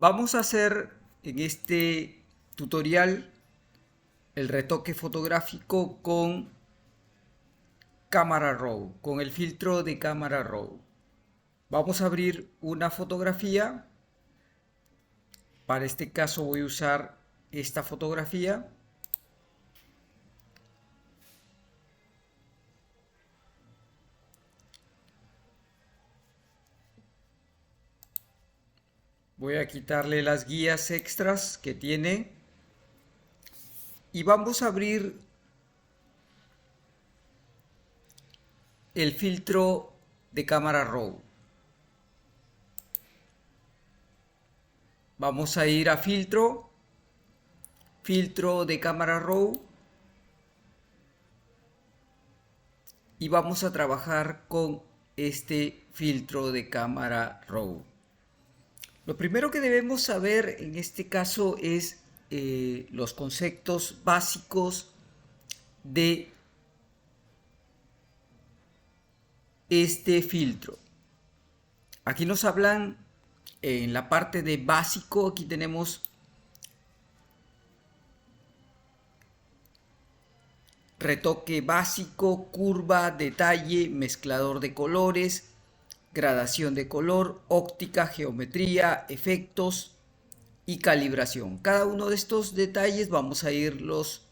Vamos a hacer en este tutorial el retoque fotográfico con cámara RAW, con el filtro de cámara RAW. Vamos a abrir una fotografía. Para este caso voy a usar esta fotografía. Voy a quitarle las guías extras que tiene y vamos a abrir el filtro de cámara RAW. Vamos a ir a filtro, filtro de cámara RAW y vamos a trabajar con este filtro de cámara RAW. Lo primero que debemos saber en este caso es los conceptos básicos de este filtro. Aquí nos hablan en la parte de básico, aquí tenemos retoque básico, curva, detalle, mezclador de colores, gradación de color, óptica, geometría, efectos y calibración. Cada uno de estos detalles vamos a irlos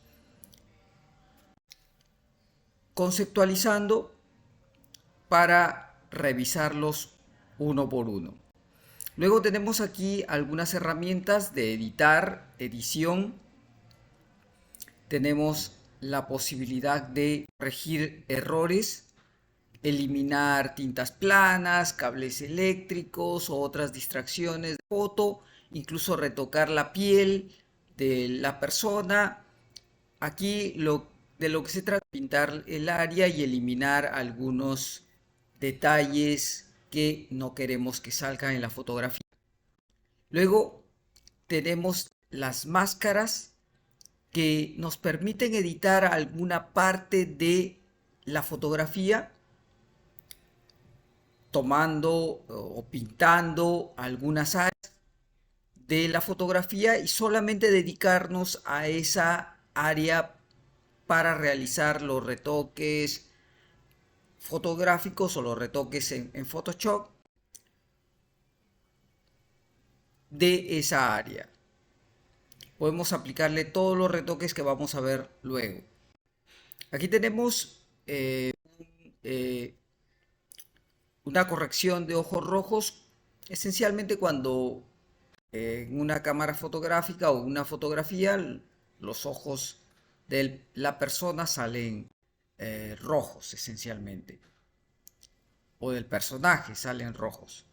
conceptualizando para revisarlos uno por uno. Luego tenemos aquí algunas herramientas de editar, edición. Tenemos la posibilidad de corregir errores, eliminar tintas planas, cables eléctricos o otras distracciones de foto, incluso retocar la piel de la persona. Aquí de lo que se trata es pintar el área y eliminar algunos detalles que no queremos que salgan en la fotografía. Luego tenemos las máscaras que nos permiten editar alguna parte de la fotografía, tomando o pintando algunas áreas de la fotografía y solamente dedicarnos a esa área para realizar los retoques fotográficos o los retoques en Photoshop de esa área. Podemos aplicarle todos los retoques que vamos a ver luego. Aquí tenemos una corrección de ojos rojos, esencialmente cuando en una cámara fotográfica o una fotografía los ojos de la persona salen rojos esencialmente, o del personaje salen rojos.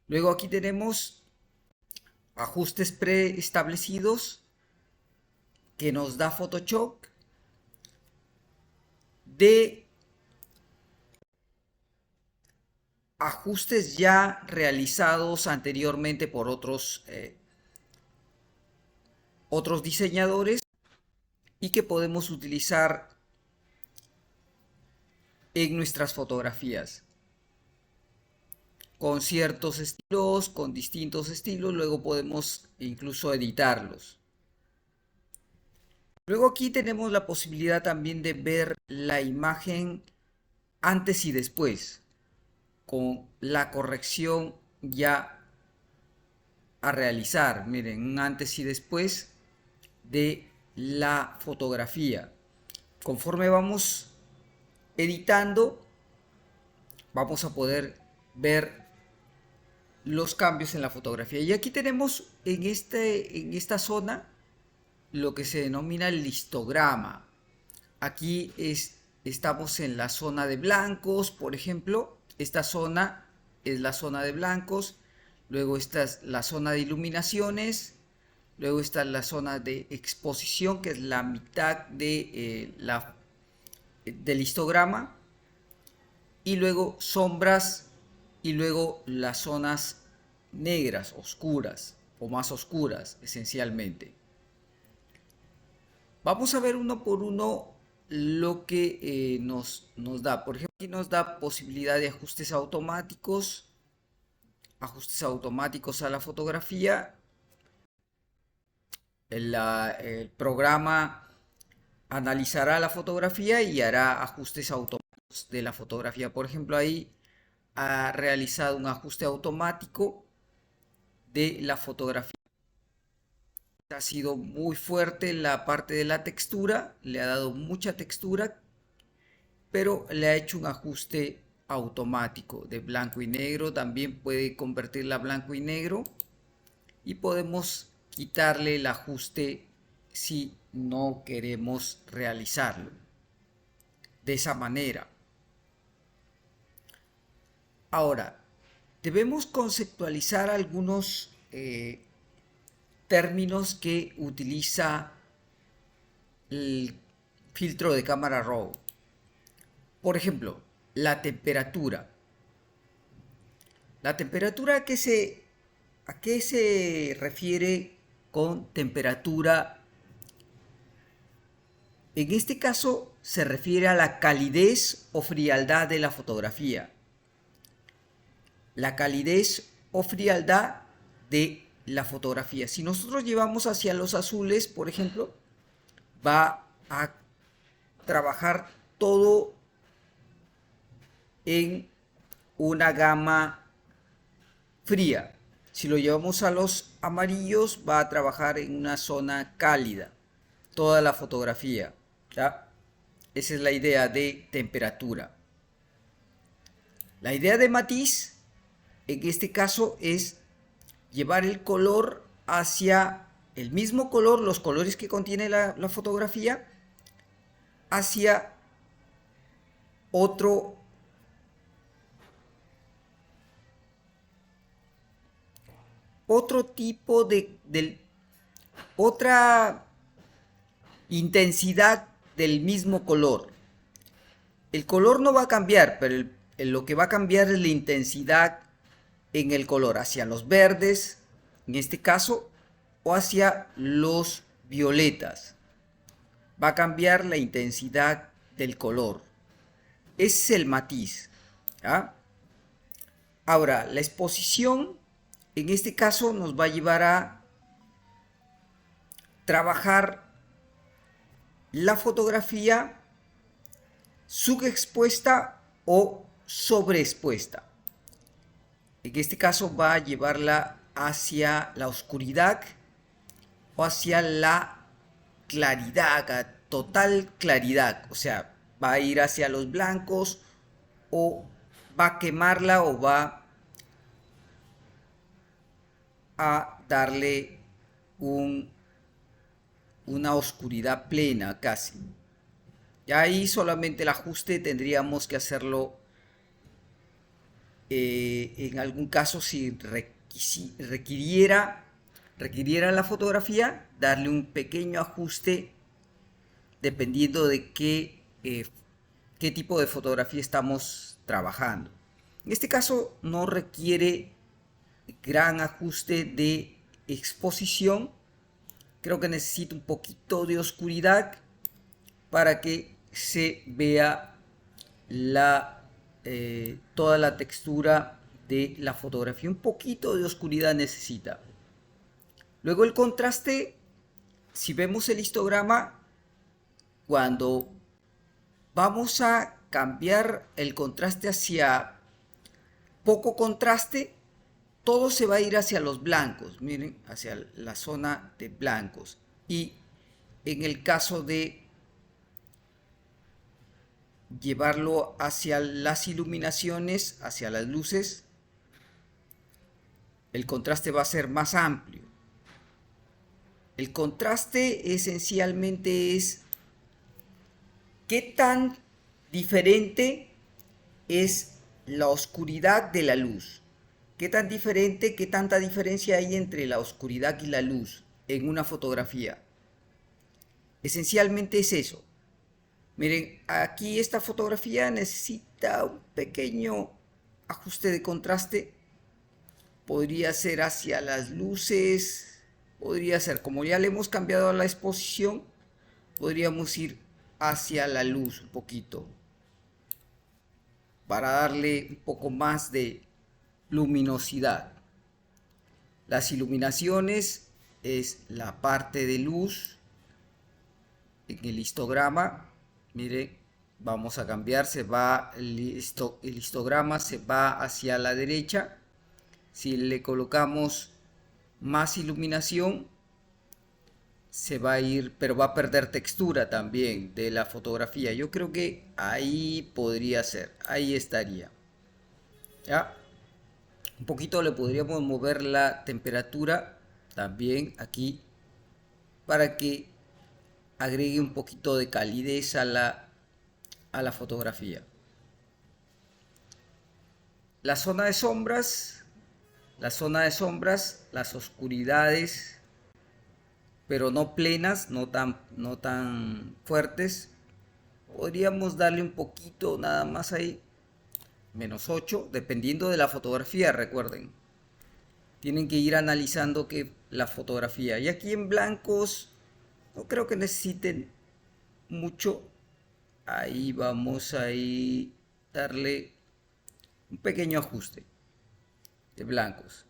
Luego aquí tenemos ajustes preestablecidos que nos da Photoshop de ajustes ya realizados anteriormente por otros diseñadores y que podemos utilizar en nuestras fotografías con ciertos estilos, con distintos estilos. Luego podemos incluso editarlos. Luego aquí tenemos la posibilidad también de ver la imagen antes y después, con la corrección ya a realizar. Miren, un antes y después de la fotografía. Conforme vamos editando, vamos a poder ver los cambios en la fotografía. Y aquí tenemos en esta zona lo que se denomina el histograma. Aquí estamos en la zona de blancos, por ejemplo. Esta zona es la zona de blancos. Luego esta es la zona de iluminaciones. Luego está la zona de exposición, que es la mitad de, del histograma. Y luego sombras y luego las zonas negras, oscuras o más oscuras esencialmente. Vamos a ver uno por uno lo que nos da. Por ejemplo, aquí nos da posibilidad de ajustes automáticos, ajustes automáticos a la fotografía. El programa analizará la fotografía y hará ajustes automáticos de la fotografía. Por ejemplo, ahí ha realizado un ajuste automático de la fotografía. Ha sido muy fuerte la parte de la textura, le ha dado mucha textura, pero le ha hecho un ajuste automático de blanco y negro. También puede convertirla a blanco y negro y podemos quitarle el ajuste si no queremos realizarlo de esa manera. Ahora, debemos conceptualizar algunos términos que utiliza el filtro de cámara RAW. Por ejemplo, la temperatura. La temperatura, ¿a qué se refiere con temperatura? En este caso se refiere a la calidez o frialdad de la fotografía. La calidez o frialdad de la fotografía. Si nosotros llevamos hacia los azules, por ejemplo, va a trabajar todo en una gama fría. Si lo llevamos a los amarillos, va a trabajar en una zona cálida. Toda la fotografía. ¿Ya? Esa es la idea de temperatura. La idea de matiz, en este caso, es llevar el color hacia el mismo color, los colores que contiene la fotografía, hacia otro tipo otra intensidad del mismo color. El color no va a cambiar, pero lo que va a cambiar es la intensidad en el color, hacia los verdes, en este caso, o hacia los violetas. Va a cambiar la intensidad del color. Ese es el matiz. ¿Ya? Ahora, la exposición, en este caso, nos va a llevar a trabajar la fotografía subexpuesta o sobreexpuesta. En este caso va a llevarla hacia la oscuridad o hacia la claridad, a total claridad. O sea, va a ir hacia los blancos o va a quemarla o va a darle una oscuridad plena casi. Y ahí solamente el ajuste tendríamos que hacerlo en algún caso si requiriera la fotografía, darle un pequeño ajuste dependiendo de qué tipo de fotografía estamos trabajando. En este caso no requiere gran ajuste de exposición. Creo que necesito un poquito de oscuridad para que se vea toda la textura de la fotografía. Un poquito de oscuridad necesita. Luego el contraste, si vemos el histograma, cuando vamos a cambiar el contraste hacia poco contraste, todo se va a ir hacia los blancos, miren, hacia la zona de blancos. Y en el caso de llevarlo hacia las iluminaciones, hacia las luces, el contraste va a ser más amplio. El contraste esencialmente es qué tan diferente es la oscuridad de la luz. Qué tan diferente, qué tanta diferencia hay entre la oscuridad y la luz en una fotografía. Esencialmente es eso. Miren, aquí esta fotografía necesita un pequeño ajuste de contraste. Podría ser hacia las luces, podría ser, como ya le hemos cambiado a la exposición, podríamos ir hacia la luz un poquito para darle un poco más de luminosidad. Las iluminaciones es la parte de luz en el histograma. Mire, vamos a cambiar, el histograma se va hacia la derecha. Si le colocamos más iluminación, se va a ir, pero va a perder textura también de la fotografía. Yo creo que ahí podría ser, ahí estaría. ¿Ya? Un poquito le podríamos mover la temperatura también aquí para que agregue un poquito de calidez a la fotografía. La zona de sombras, las oscuridades, pero no plenas, no tan fuertes. Podríamos darle un poquito nada más ahí, -8, dependiendo de la fotografía, recuerden. Tienen que ir analizando que la fotografía. Y aquí en blancos, no creo que necesiten mucho. Ahí vamos a darle un pequeño ajuste de blancos.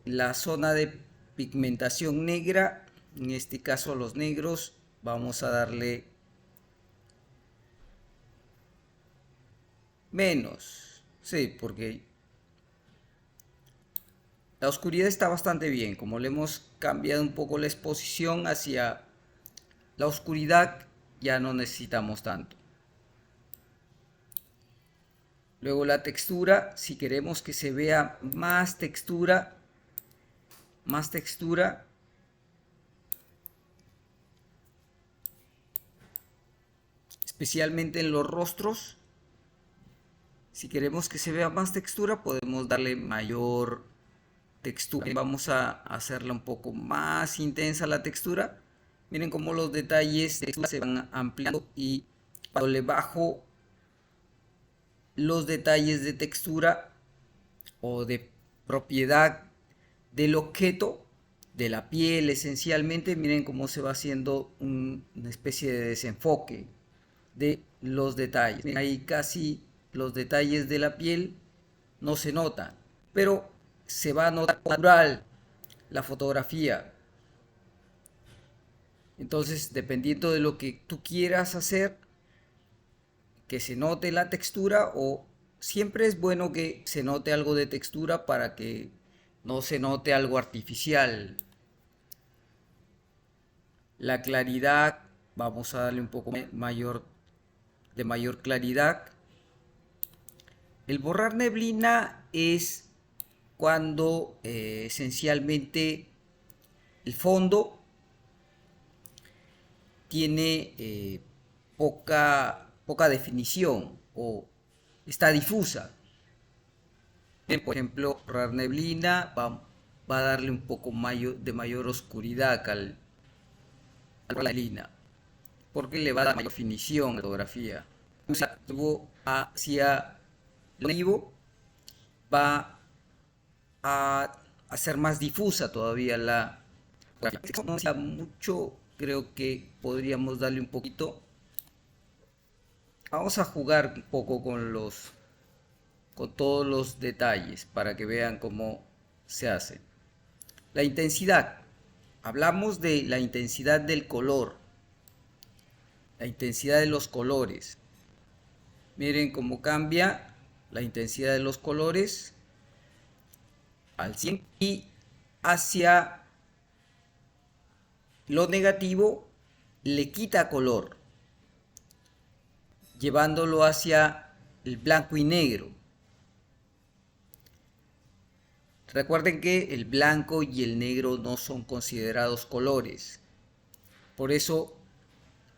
La zona de pigmentación negra, en este caso los negros, vamos a darle menos. Sí, porque la oscuridad está bastante bien. Como le hemos cambiado un poco la exposición hacia la oscuridad, ya no necesitamos tanto. Luego la textura, si queremos que se vea más textura, especialmente en los rostros. Si queremos que se vea más textura, podemos darle mayor textura. Vamos a hacerla un poco más intensa la textura. Miren cómo los detalles de textura se van ampliando, y cuando le bajo los detalles de textura o de propiedad del objeto, de la piel esencialmente, miren cómo se va haciendo una especie de desenfoque de los detalles. Miren, ahí casi los detalles de la piel no se notan, pero se va a notar natural la fotografía. Entonces, dependiendo de lo que tú quieras hacer, que se note la textura, o siempre es bueno que se note algo de textura para que no se note algo artificial. La claridad, vamos a darle un poco de mayor claridad. El borrar neblina es cuando esencialmente el fondo tiene poca definición o está difusa. Por ejemplo, borrar neblina va a darle un poco de mayor oscuridad a la neblina, porque le va a dar mayor definición a la fotografía. Luego hacia lo negativo va a hacer más difusa todavía la fotografía. No sea mucho, creo que podríamos darle un poquito. Vamos a jugar un poco con todos los detalles para que vean cómo se hace. La intensidad. Hablamos de la intensidad del color, la intensidad de los colores. Miren cómo cambia la intensidad de los colores al 100, y hacia lo negativo le quita color, llevándolo hacia el blanco y negro. Recuerden que el blanco y el negro no son considerados colores. Por eso,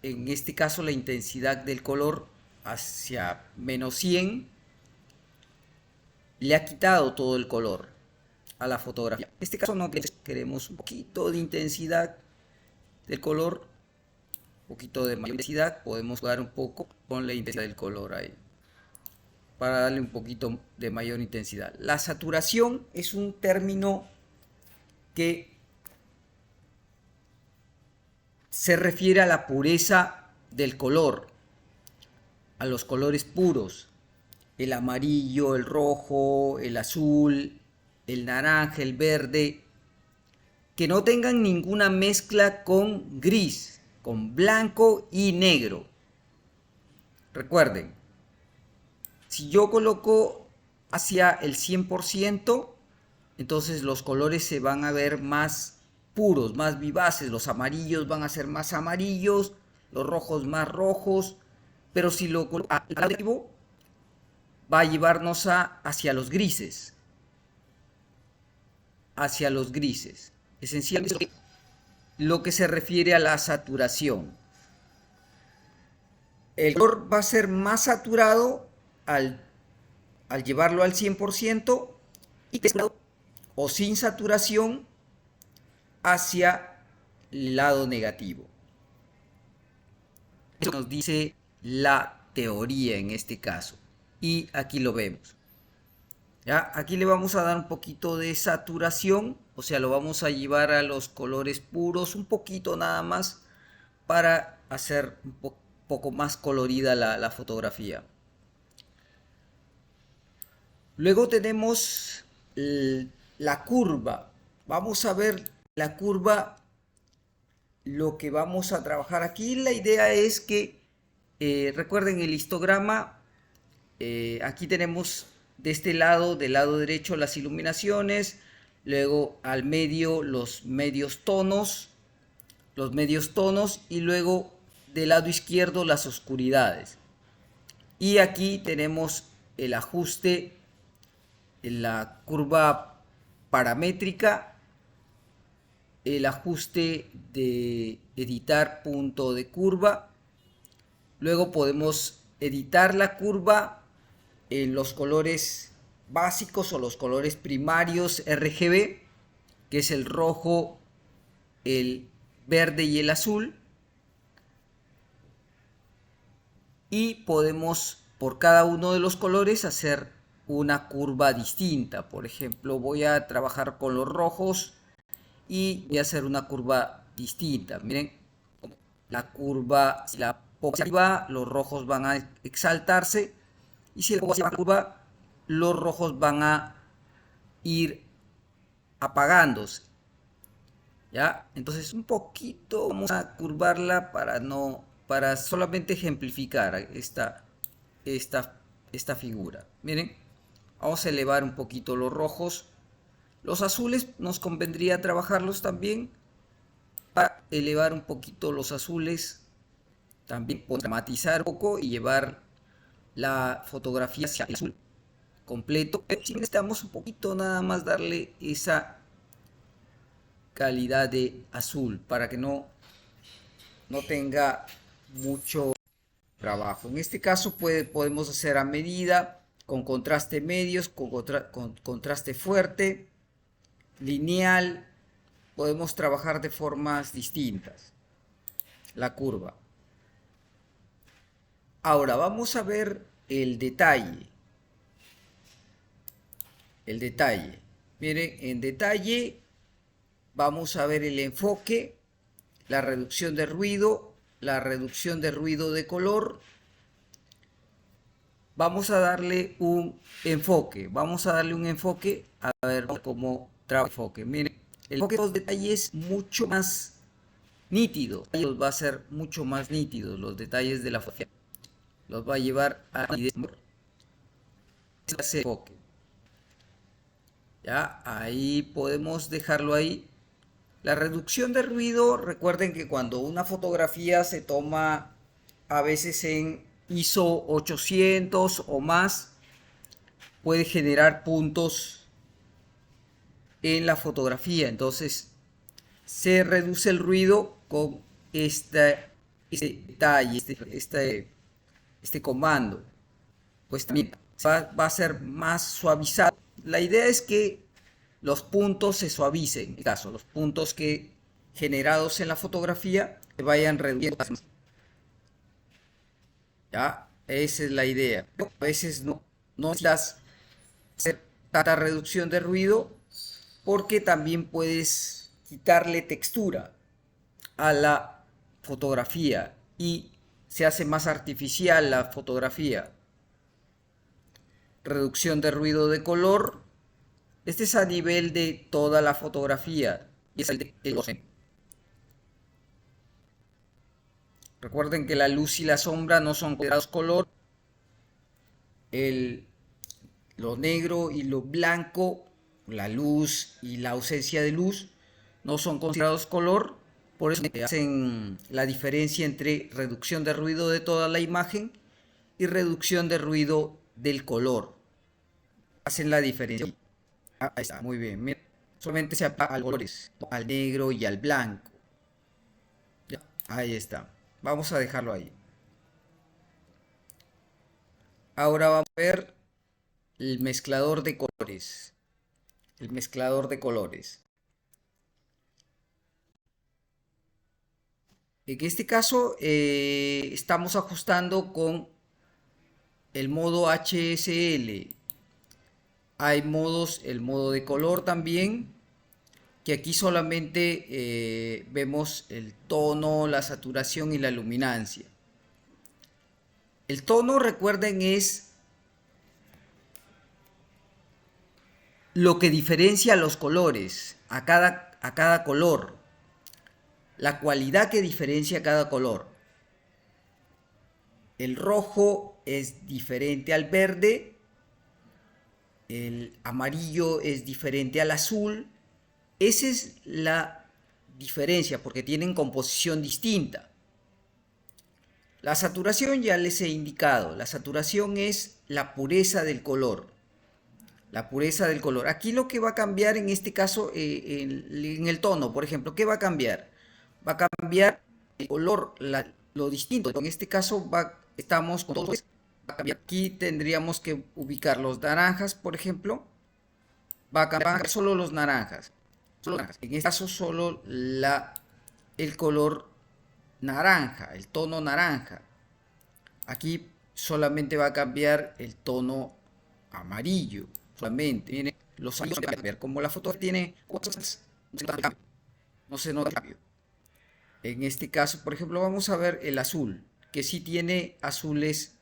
en este caso, la intensidad del color hacia -100 le ha quitado todo el color a la fotografía. En este caso no queremos un poquito de intensidad del color, un poquito de mayor intensidad. Podemos jugar un poco con la intensidad del color ahí, para darle un poquito de mayor intensidad. La saturación es un término que se refiere a la pureza del color, a los colores puros. el amarillo, el rojo, el azul, el naranja, el verde, que no tengan ninguna mezcla con gris, con blanco y negro. Recuerden, si yo coloco hacia el 100%, entonces los colores se van a ver más puros, más vivaces. Los amarillos van a ser más amarillos, los rojos más rojos. Pero si lo coloco al negativo, va a llevarnos hacia los grises. Hacia los grises. Esencialmente lo que se refiere a la saturación. El color va a ser más saturado al llevarlo al 100% y o sin saturación hacia el lado negativo. Eso nos dice la teoría en este caso. Y aquí lo vemos. ¿Ya? Aquí le vamos a dar un poquito de saturación, o sea, lo vamos a llevar a los colores puros, un poquito nada más, para hacer un poco más colorida la fotografía. Luego tenemos la curva. Vamos a ver la curva, lo que vamos a trabajar aquí. La idea es que, recuerden el histograma, aquí tenemos de este lado, del lado derecho, las iluminaciones, luego al medio los medios tonos y luego del lado izquierdo las oscuridades. Y aquí tenemos el ajuste en la curva paramétrica, el ajuste de editar punto de curva. Luego podemos editar la curva en los colores básicos o los colores primarios RGB, que es el rojo, el verde y el azul. Y podemos por cada uno de los colores hacer una curva distinta. Por ejemplo, voy a trabajar con los rojos y voy a hacer una curva distinta. Miren, la curva, si la pongo hacia arriba, los rojos van a exaltarse, y si la pongo hacia la curva, los rojos van a ir apagándose. ¿Ya? Entonces un poquito vamos a curvarla para solamente ejemplificar esta figura. Miren, vamos a elevar un poquito los rojos. Los azules nos convendría trabajarlos también. Para elevar un poquito los azules, también podemos matizar un poco y llevar la fotografía hacia el azul completo. Pero si necesitamos un poquito nada más darle esa calidad de azul para que no tenga mucho trabajo. En este caso podemos hacer a medida, con contraste medios, con contraste fuerte, lineal. Podemos trabajar de formas distintas la curva. Ahora vamos a ver el detalle. El detalle. Miren, en detalle vamos a ver el enfoque, la reducción de ruido, la reducción de ruido de color. Vamos a darle un enfoque. Vamos a darle un enfoque a ver cómo trabaja el enfoque. Miren, el enfoque de los detalles mucho más nítido. Los va a ser mucho más nítidos los detalles de la fotografía. Los va a llevar a ese enfoque. Ya, ahí podemos dejarlo ahí. La reducción de ruido, recuerden que cuando una fotografía se toma a veces en ISO 800 o más, puede generar puntos en la fotografía. Entonces se reduce el ruido con este detalle, este comando. Pues también va a ser más suavizado. La idea es que los puntos se suavicen, en este caso, los puntos que generados en la fotografía se vayan reduciendo. Ya, esa es la idea. A veces no necesitas hacer tanta reducción de ruido, porque también puedes quitarle textura a la fotografía y se hace más artificial la fotografía. reducción de ruido de color. Este es a nivel de toda la fotografía y es el de los. Recuerden que la luz y la sombra no son considerados color. Lo negro y lo blanco, la luz y la ausencia de luz, no son considerados color. Por eso hacen la diferencia entre reducción de ruido de toda la imagen y reducción de ruido del color. Hacen la diferencia. Ahí está, muy bien. Miren, solamente se aplica a colores, al negro y al blanco. Ya, ahí está. Vamos a dejarlo ahí. Ahora vamos a ver el mezclador de colores. El mezclador de colores. En este caso estamos ajustando con el modo HSL. Hay modos, el modo de color también, que aquí solamente vemos el tono, la saturación y la luminancia. El tono, recuerden, es lo que diferencia los colores a cada color, la cualidad que diferencia cada color. El rojo es diferente al verde, el amarillo es diferente al azul. Esa es la diferencia porque tienen composición distinta. La saturación ya les he indicado, la saturación es la pureza del color. La pureza del color. Aquí lo que va a cambiar en este caso, en el tono, por ejemplo, ¿qué va a cambiar? Va a cambiar el color, lo distinto. En este caso estamos con todo. Va a cambiar. Aquí tendríamos que ubicar los naranjas, por ejemplo. Va a cambiar solo los naranjas. En este caso solo el color naranja, el tono naranja. Aquí solamente va a cambiar el tono amarillo. Solamente, miren, los amarillos van a cambiar. Como la foto tiene cosas, no se nota el cambio. En este caso, por ejemplo, vamos a ver el azul, que sí tiene azules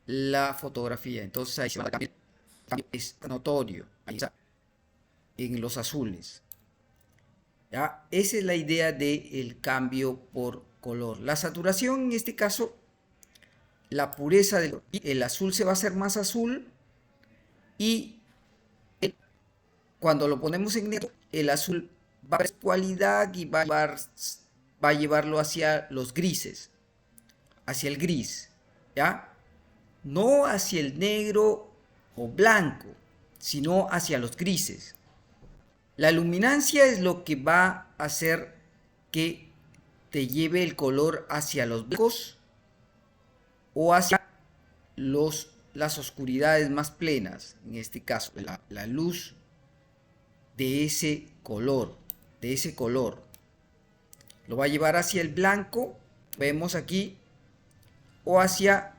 la fotografía. Entonces ahí se va a cambiar. Es notorio. Ahí está. En los azules. ¿Ya? Esa es la idea del cambio por color. La saturación, en este caso, la pureza el azul se va a hacer más azul y cuando lo ponemos en negro, el azul va a tener cualidad y va a llevarlo hacia los grises, hacia el gris, ¿ya? No hacia el negro o blanco, sino hacia los grises. La luminancia es lo que va a hacer que te lleve el color hacia los blancos o hacia las oscuridades más plenas. En este caso, la luz de ese color, lo va a llevar hacia el blanco, vemos aquí, o hacia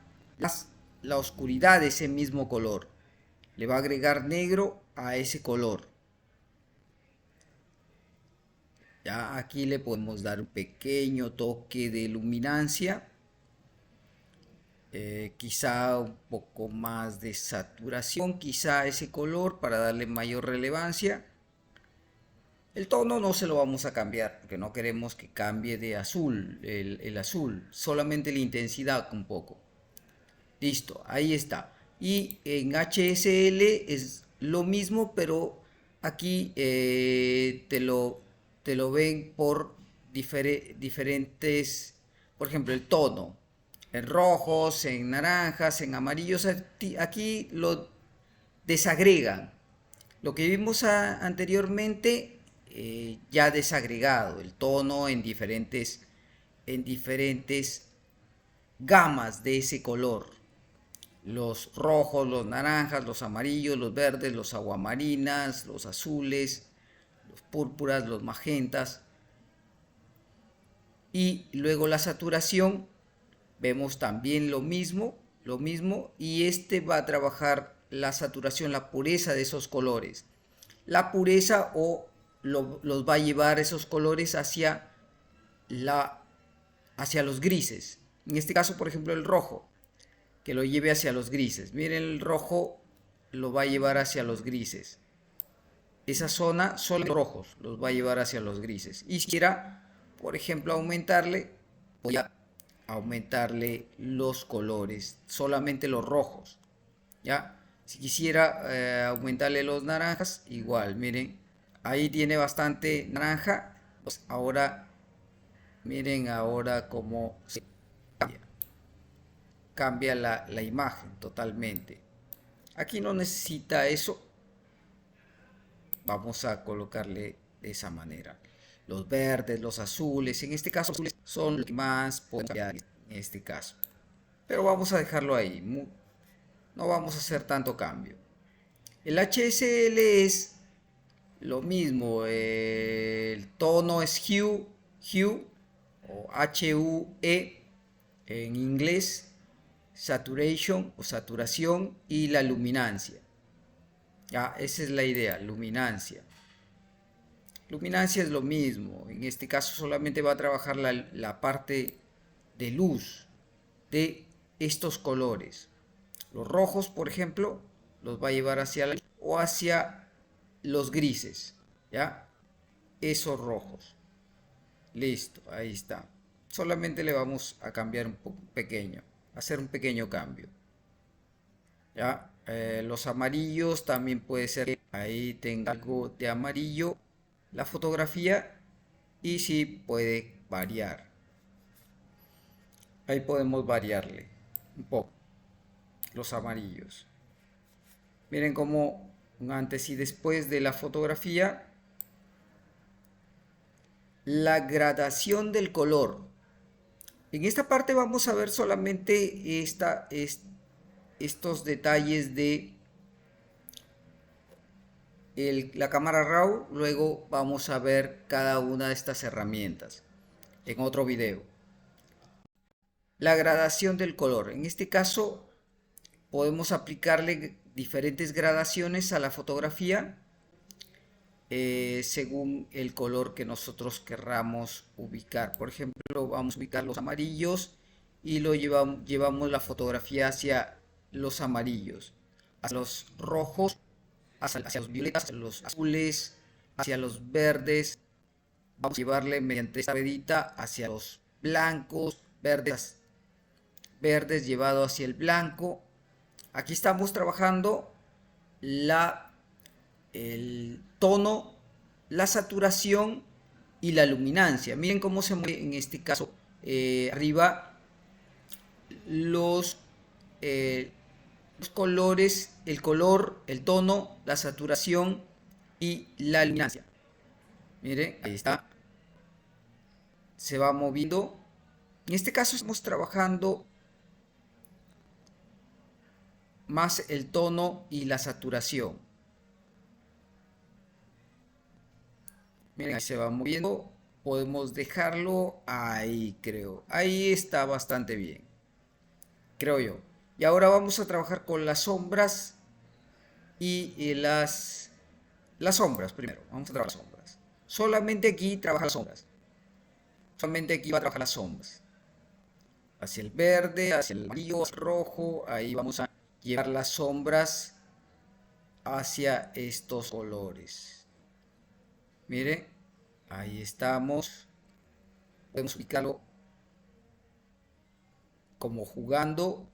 la oscuridad de ese mismo color. Le va a agregar negro a ese color. Ya aquí le podemos dar un pequeño toque de luminancia. Quizá un poco más de saturación, quizá ese color para darle mayor relevancia. El tono no se lo vamos a cambiar porque no queremos que cambie de azul, el azul, solamente la intensidad un poco. Listo, ahí está. Y en HSL es lo mismo, pero aquí te lo ven por diferentes, por ejemplo, el tono. En rojos, en naranjas, en amarillos. Aquí lo desagregan. Lo que vimos anteriormente ya desagregado, el tono en diferentes gamas de ese color. Los rojos, los naranjas, los amarillos, los verdes, los aguamarinas, los azules, los púrpuras, los magentas. Y luego la saturación, vemos también lo mismo, y este va a trabajar la saturación, la pureza de esos colores. La pureza los va a llevar esos colores hacia los grises. En este caso, por ejemplo, el rojo, que lo lleve hacia los grises. Miren el rojo, lo va a llevar hacia los grises. Esa zona, solo los rojos, los va a llevar hacia los grises. Y si quiera, por ejemplo, aumentarle, voy a aumentarle los colores, solamente los rojos. ¿Ya? Si quisiera aumentarle los naranjas, igual, miren, ahí tiene bastante naranja. Pues ahora, miren ahora cómo se cambia la imagen totalmente. Aquí no necesita eso. Vamos a colocarle de esa manera. Los verdes, los azules, en este caso azules son los que más podemos cambiar en este caso. Pero vamos a dejarlo ahí. No vamos a hacer tanto cambio. El HSL es lo mismo. El tono es hue o HUE en inglés. Saturation o saturación y la luminancia. Ya, esa es la idea, luminancia. Luminancia es lo mismo. En este caso solamente va a trabajar la parte de luz de estos colores. Los rojos, por ejemplo, los va a llevar hacia la luz o hacia los grises. ¿Ya? Esos rojos. Listo, ahí está. Solamente le vamos a cambiar un poco pequeño. Hacer un pequeño cambio. ¿Ya? Los amarillos también puede ser que ahí tenga algo de amarillo la fotografía y sí puede variar. Ahí podemos variarle un poco los amarillos. Miren cómo un antes y después de la fotografía. La gradación del color. En esta parte vamos a ver solamente estos detalles de la cámara RAW. Luego vamos a ver cada una de estas herramientas en otro video. La gradación del color. En este caso podemos aplicarle diferentes gradaciones a la fotografía según el color que nosotros querramos ubicar. Por ejemplo, vamos a ubicar los amarillos y llevamos la fotografía hacia los amarillos, hacia los rojos, hacia los violetas, hacia los azules, hacia los verdes. Vamos a llevarle mediante esta ruedita hacia los blancos, verdes llevado hacia el blanco. Aquí estamos trabajando el tono, la saturación y la luminancia. Miren cómo se mueve en este caso arriba los colores, el color, el tono, la saturación y la luminancia. Miren, ahí está. Se va moviendo. En este caso estamos trabajando más el tono y la saturación. Miren, ahí se va moviendo. Podemos dejarlo ahí, creo. Ahí está bastante bien, creo yo. Y ahora vamos a trabajar con las sombras y las sombras primero. Vamos a trabajar las sombras. Solamente aquí trabaja las sombras. Solamente aquí va a trabajar las sombras. Hacia el verde, hacia el amarillo, hacia el rojo. Ahí vamos a llevar las sombras hacia estos colores. Miren, ahí estamos. Podemos ubicarlo como jugando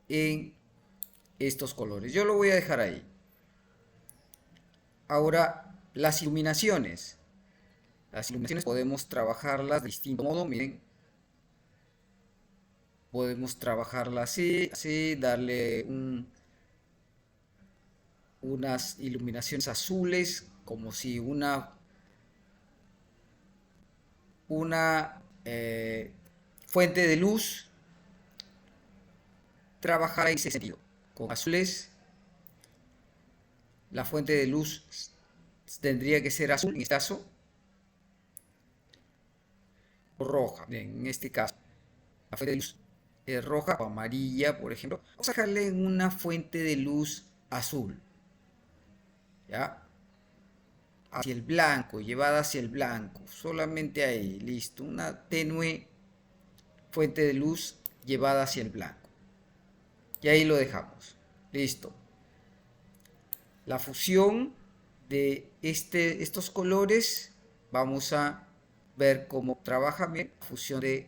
en estos colores. Yo lo voy a dejar ahí. Ahora, las iluminaciones. Las iluminaciones podemos trabajarlas de distinto modo. Miren, podemos trabajarlas así, darle unas iluminaciones azules, como si una fuente de luz trabajara en ese sentido. Con azules, la fuente de luz tendría que ser azul en este caso, o roja. Bien, en este caso, la fuente de luz es roja o amarilla, por ejemplo. Vamos a dejarle una fuente de luz azul. ¿Ya? Hacia el blanco, llevada hacia el blanco, solamente ahí, listo, una tenue fuente de luz llevada hacia el blanco y ahí lo dejamos, listo. la fusión de estos colores. Vamos a ver cómo trabaja bien la fusión de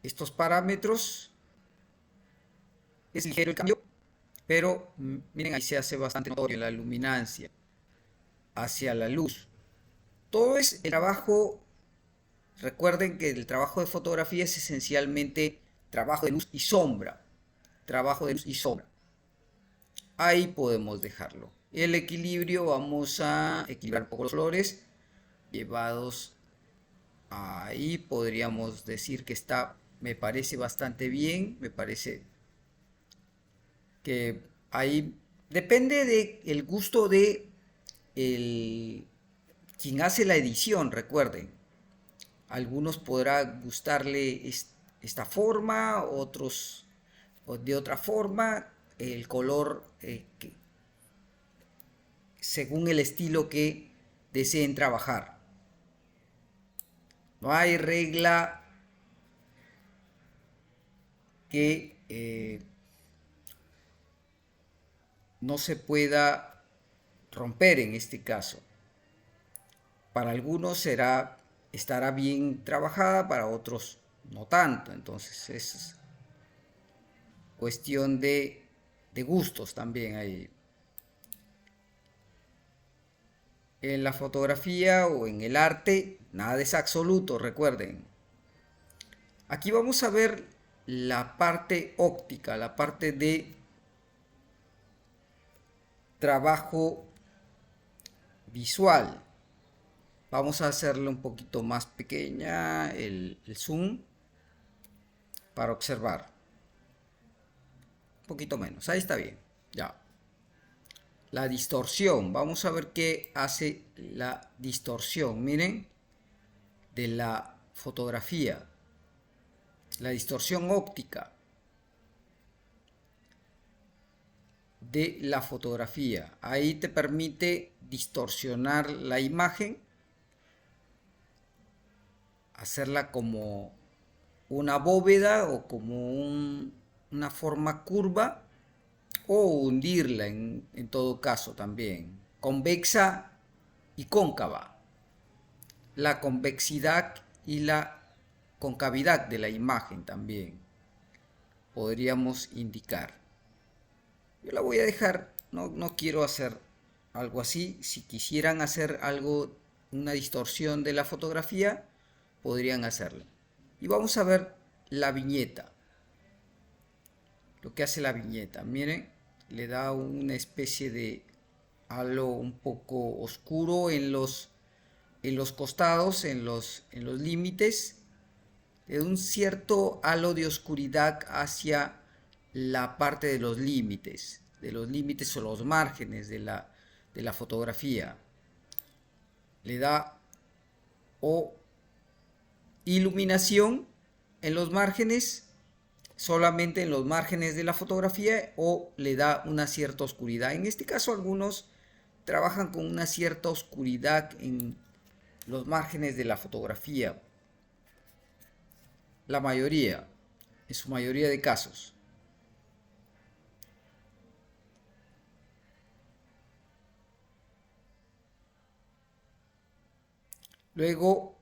estos parámetros. Es ligero el cambio, pero miren, ahí se hace bastante notorio la luminancia hacia la luz. Todo es el trabajo. Recuerden que el trabajo de fotografía es esencialmente trabajo de luz y sombra. Trabajo de luz y sombra. Ahí podemos dejarlo. El equilibrio, vamos a equilibrar un poco los colores llevados ahí. Podríamos decir que está, me parece bastante bien. Me parece que ahí depende del gusto de quien hace la edición. Recuerden, algunos podrá gustarle esta forma, otros de otra forma. El color según el estilo que deseen trabajar. No hay regla que no se pueda romper en este caso. Para algunos estará bien trabajada, para otros no tanto. Entonces es cuestión de gustos también ahí. En la fotografía o en el arte, nada es absoluto, recuerden. Aquí vamos a ver la parte óptica, la parte de trabajo visual. Vamos a hacerle un poquito más pequeña el zoom para observar. Un poquito menos, ahí está bien, ya. La distorsión, vamos a ver qué hace la distorsión, miren, de la fotografía. La distorsión óptica de la fotografía. Ahí te permite distorsionar la imagen, hacerla como una bóveda o como una forma curva, o hundirla en todo caso también. Convexa y cóncava. La convexidad y la concavidad de la imagen también podríamos indicar. Yo la voy a dejar, no quiero hacer algo así. Si quisieran hacer algo, una distorsión de la fotografía, podrían hacerlo. Y vamos a ver la viñeta. Lo que hace la viñeta, miren, le da una especie de halo un poco oscuro en los costados, en los límites. Le da un cierto halo de oscuridad hacia la parte de los límites o los márgenes de la fotografía. Le da iluminación en los márgenes, solamente en los márgenes de la fotografía, o le da una cierta oscuridad. En este caso algunos trabajan con una cierta oscuridad en los márgenes de la fotografía. La mayoría, en su mayoría de casos. Luego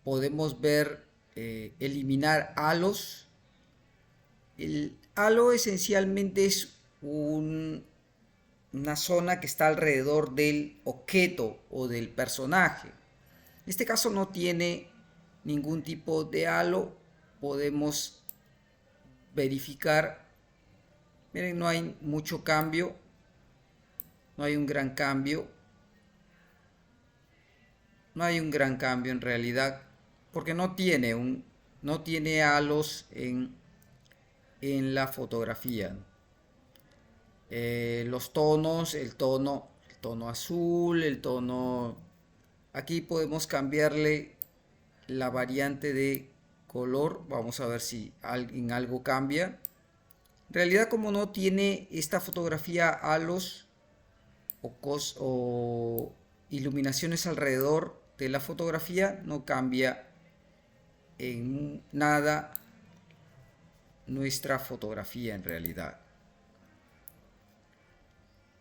podemos ver eliminar halos. El halo esencialmente es una zona que está alrededor del objeto o del personaje. En este caso no tiene ningún tipo de halo. Podemos verificar. Miren, no hay mucho cambio. No hay un gran cambio. No hay un gran cambio en realidad, porque no tiene halos en la fotografía. Los tonos, el tono azul, el tono. Aquí podemos cambiarle la variante de color. Vamos a ver si en algo cambia. En realidad, como no tiene esta fotografía halos o iluminaciones alrededor de la fotografía, no cambia en nada nuestra fotografía en realidad.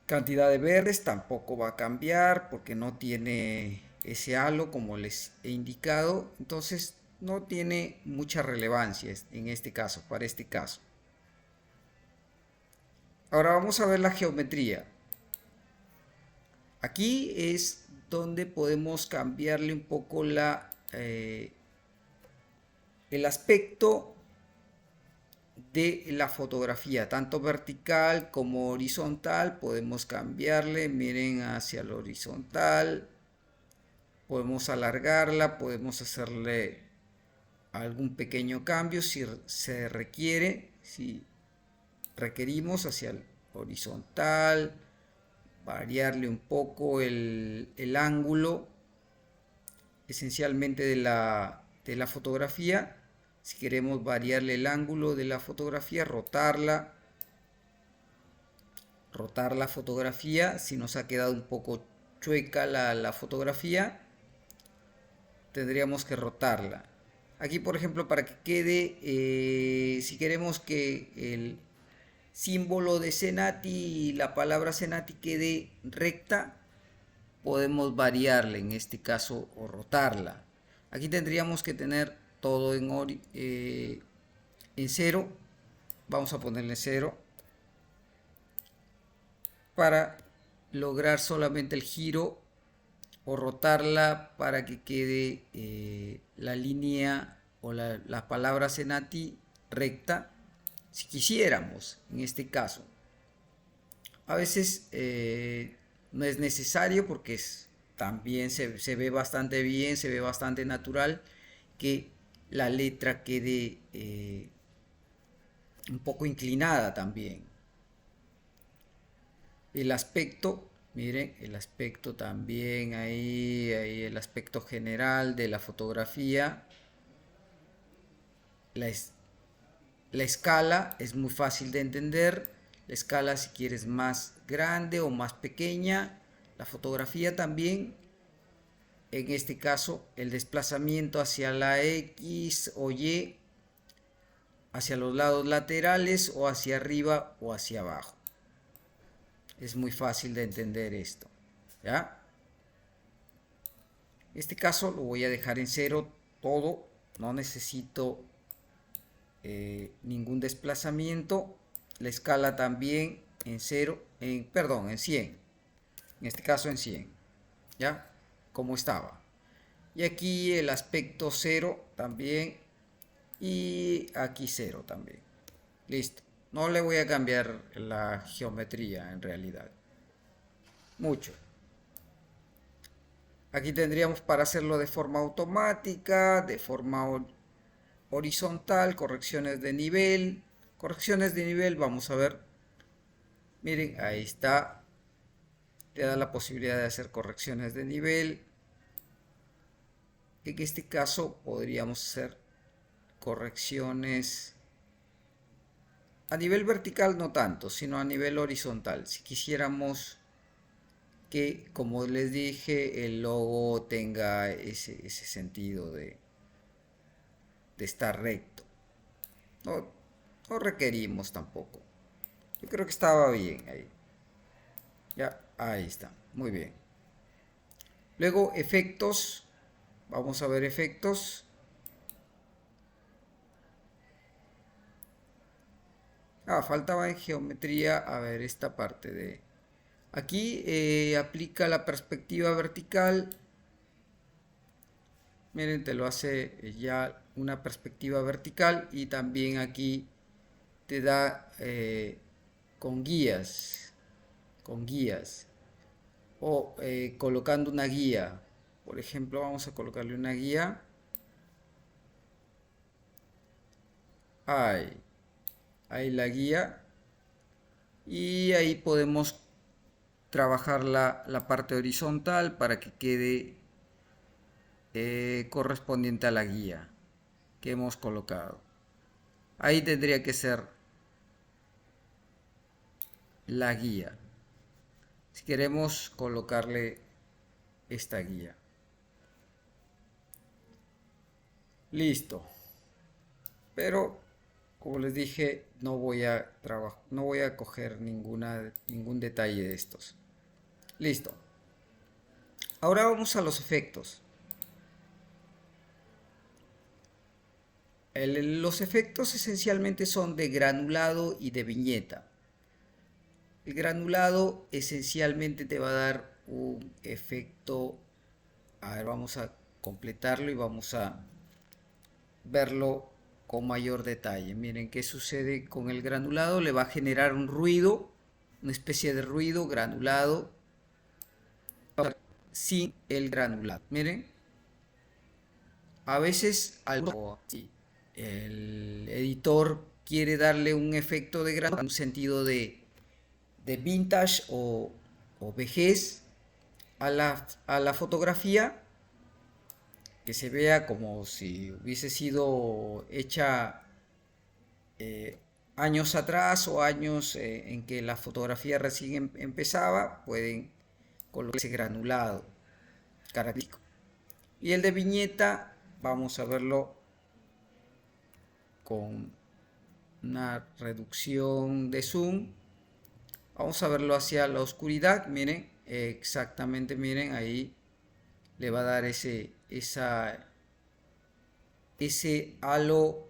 Cantidad de verdes tampoco va a cambiar porque no tiene ese halo como les he indicado, entonces no tiene mucha relevancia en este caso, para este caso. Ahora vamos a ver la geometría. Aquí es donde podemos cambiarle un poco el aspecto de la fotografía, tanto vertical como horizontal. Podemos cambiarle, miren, hacia el horizontal. Podemos alargarla, podemos hacerle algún pequeño cambio si se requiere, si requerimos hacia el horizontal, variarle un poco el ángulo esencialmente de la fotografía. Si queremos variarle el ángulo de la fotografía, rotar la fotografía. Si nos ha quedado un poco chueca la fotografía, tendríamos que rotarla. Aquí, por ejemplo, para que quede, si queremos que el símbolo de Cenati y la palabra Cenati quede recta, podemos variarla en este caso o rotarla. Aquí tendríamos que tener todo en cero. Vamos a ponerle 0 para lograr solamente el giro o rotarla para que quede la línea o la palabra Cenati recta, si quisiéramos en este caso. A veces no es necesario porque también se ve bastante bien, se ve bastante natural que la letra quede un poco inclinada también. El aspecto, miren, el aspecto también ahí el aspecto general de la fotografía. La escala es muy fácil de entender. La escala, si quieres más grande o más pequeña. La fotografía también. En este caso, el desplazamiento hacia la X o Y, hacia los lados laterales o hacia arriba o hacia abajo. Es muy fácil de entender esto, ¿ya? En este caso lo voy a dejar en 0 todo. No necesito ningún desplazamiento. La escala también en 0, perdón, en 100. En este caso en 100, ¿ya? Como estaba. Y aquí el aspecto 0 también. Y aquí 0 también. Listo. No le voy a cambiar la geometría en realidad. Mucho. Aquí tendríamos para hacerlo de forma automática, de forma horizontal, correcciones de nivel. Correcciones de nivel, vamos a ver. Miren, ahí está. Te da la posibilidad de hacer correcciones de nivel. En este caso podríamos hacer correcciones a nivel vertical, no tanto, sino a nivel horizontal. Si quisiéramos que, como les dije, el logo tenga ese sentido de estar recto. No, no requerimos tampoco. Yo creo que estaba bien ahí. Ya, ahí está. Muy bien. Luego, efectos. Vamos a ver efectos. Faltaba en geometría. A ver, esta parte de... Aquí aplica la perspectiva vertical. Miren, te lo hace ya una perspectiva vertical. Y también aquí te da con guías. Con guías. O colocando una guía. Por ejemplo, vamos a colocarle una guía. Ahí la guía. Y ahí podemos trabajar la parte horizontal para que quede correspondiente a la guía que hemos colocado. Ahí tendría que ser la guía. Si queremos colocarle esta guía. Listo. Pero como les dije, no voy a coger ningún detalle de estos. Listo. Ahora vamos a los efectos. Los efectos esencialmente son de granulado y de viñeta. El granulado esencialmente te va a dar un efecto. A ver, vamos a completarlo y vamos a verlo con mayor detalle. Miren qué sucede con el granulado. Le va a generar un ruido, una especie de ruido granulado sin el granulado. Miren, a veces el editor quiere darle un efecto de granulado, un sentido de vintage o vejez a la fotografía, que se vea como si hubiese sido hecha años atrás o años en que la fotografía recién empezaba. Pueden colocar ese granulado característico. Y el de viñeta, vamos a verlo con una reducción de zoom. Vamos a verlo hacia la oscuridad. Miren, exactamente, miren, ahí le va a dar ese halo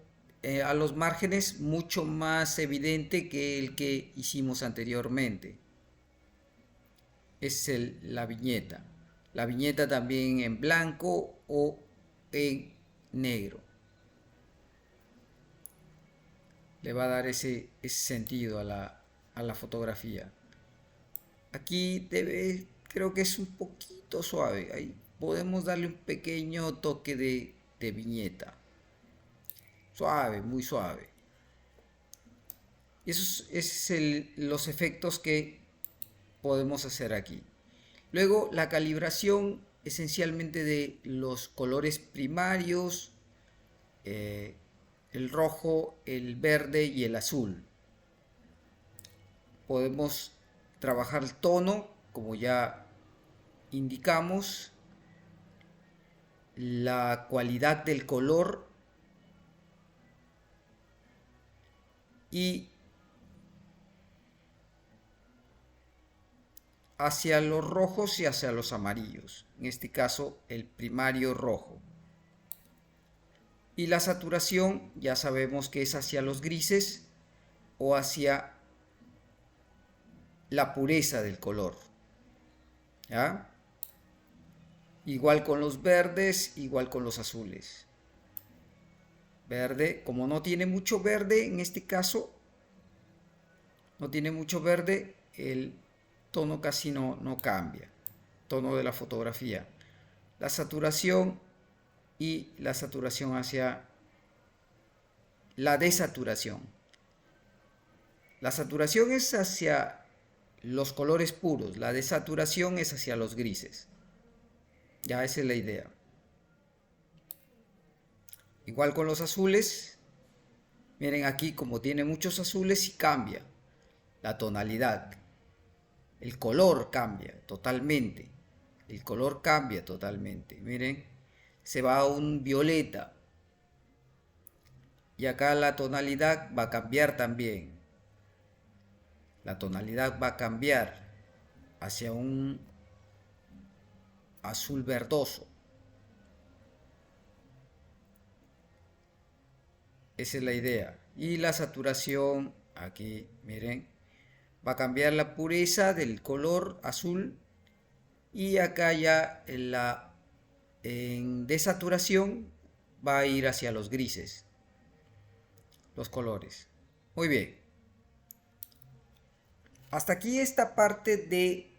a los márgenes mucho más evidente que el que hicimos anteriormente. Es la viñeta. La viñeta también en blanco o en negro. Le va a dar ese sentido a la fotografía. Aquí creo que es un poquito suave. Ahí podemos darle un pequeño toque de viñeta. Suave, muy suave. Y esos es los efectos que podemos hacer aquí. Luego la calibración esencialmente de los colores primarios, el rojo, el verde y el azul. Podemos trabajar el tono, como ya indicamos, la cualidad del color y hacia los rojos y hacia los amarillos, en este caso el primario rojo. Y la saturación ya sabemos que es hacia los grises o hacia la pureza del color. ¿Ya? Igual con los verdes, igual con los azules. Verde, como no tiene mucho verde en este caso, no tiene mucho verde, el tono casi no cambia. Tono de la fotografía. La saturación y la saturación hacia la desaturación. La saturación es hacia los colores puros, la desaturación es hacia los grises. Ya esa es la idea. Igual con los azules. Miren aquí como tiene muchos azules y cambia la tonalidad. El color cambia totalmente. El color cambia totalmente. Miren, se va a un violeta. Y acá la tonalidad va a cambiar también. La tonalidad va a cambiar hacia un azul verdoso. Esa es la idea. Y la saturación, aquí miren, va a cambiar la pureza del color azul. Y acá ya en desaturación va a ir hacia los grises, los colores. Muy bien. Hasta aquí esta parte de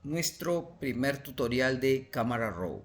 nuestro primer tutorial de Camera Raw.